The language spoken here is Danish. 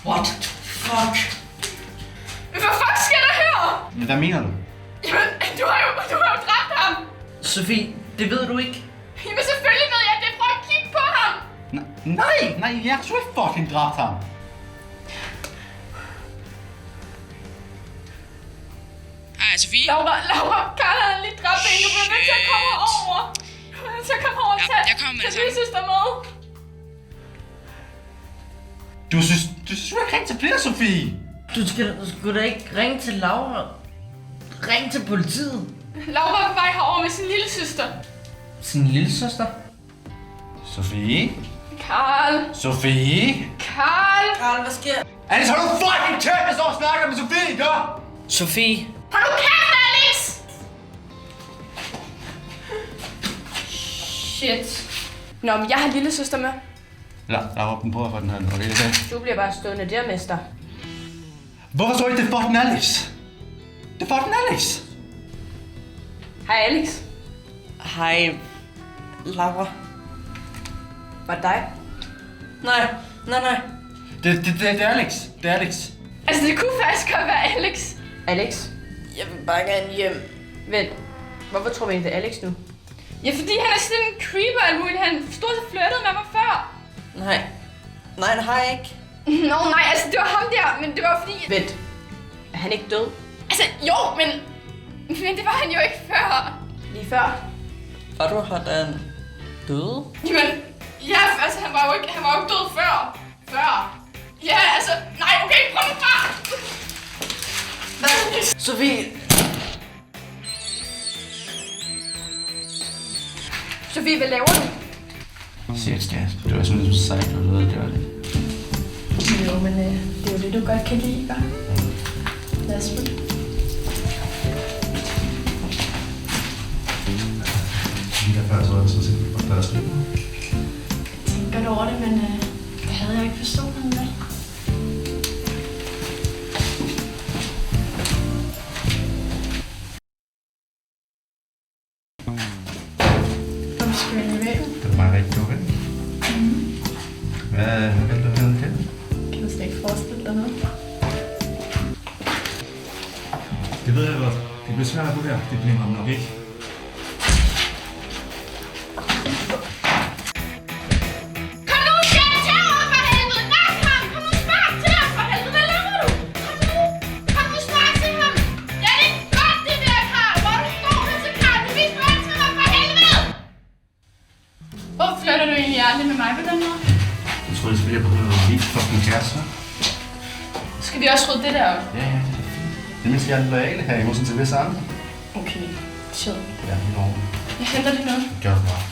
What the fuck? Hvad fuck sker der her? Hvad mener du? Jamen, du har jo dræbt ham. Sofie, det ved du ikke. Jamen selvfølgelig ved jeg det. Prøv at kigge på ham. Nej, jeg har sgu ikke fucking dræbt ham. Hej, Sofie. Laura, Karl har lige dræbt en. Du bliver nødt til at komme over. Du bliver nødt til at komme over og jeg kommer med det tage lillesøster med. Du synes ikke rigtig til flere, Sofie. Du skulle da ikke ringe til Laura. Ring til politiet. Laura er på vej herover med sin lillesøster. Sin lillesøster? Sofie? Karl. Sofie? Karl, hvad sker? Alice, hold nu fucking kæft, jeg står og snakker med Sofie, gør! Sofie. Hold nu kæft, Alex! Shit. Nå, men jeg har lillesøster med. Laura, den prøver for den her. Okay, det er. Du bliver bare stående der, mester. Hvorfor så ikke det fucking Alex? Det er fucking Alex! Hej, Alex. Hej, Laura. Var det dig? Nej. Det er Alex. Det er Alex. Altså, det kunne faktisk godt være Alex. Alex? Jeg vil bare gerne hjem. Vent. Hvorfor tror vi ikke, det er Alex nu? Ja, fordi han er sådan en creeper alt muligt. Han stod og flirtede med mig før. Nej, det har jeg ikke. Nå, nej, altså det var ham der, men det var fordi... Vent. Er han ikke død? Altså, jo, men det var han jo ikke før. Lige før. Var du han døde? Jamen, ja, altså han var jo ikke død før. Ja, altså, nej, okay, prøv nu bare. Sofie. Sofie, hvad laver du? Shit, skat. Det var sådan lidt sejt, du ved at gøre det. Jo, men det er jo det, du godt kan lide, hva'? Lad os spille. Lige der før, så var det sådan set på deres liv. Jeg tænkte godt over det, men det havde jeg ikke forstået ham med. Kom, skal vi ind i væggen? Det var meget rigtig god ven. Hvad vil du have til? Kan du slet ikke forestille dig noget? Det ved jeg godt. Det bliver svært at vurdere. Det bliver man nok ikke. Kom nu, skære til ham for helvede! Nej, ham! Kom nu, spark til ham for helvede! Hvad laver du? Kom nu, spark til ham! Ja, det er godt det der, Karl! Hvor du står der til Karl! Du viser mig til ham for helvede! Hvorfor flytter du egentlig aldrig med mig på den måde? Jeg tror, jeg spiller på noget helt fucking kæreste. Skal vi også rydde det der op? Ja, det er fint. Det mindst, vi er loyale her i modsætning til visse andre. Okay, chill. Ja, helt ordentligt. Jeg henter det noget. Gør det bare.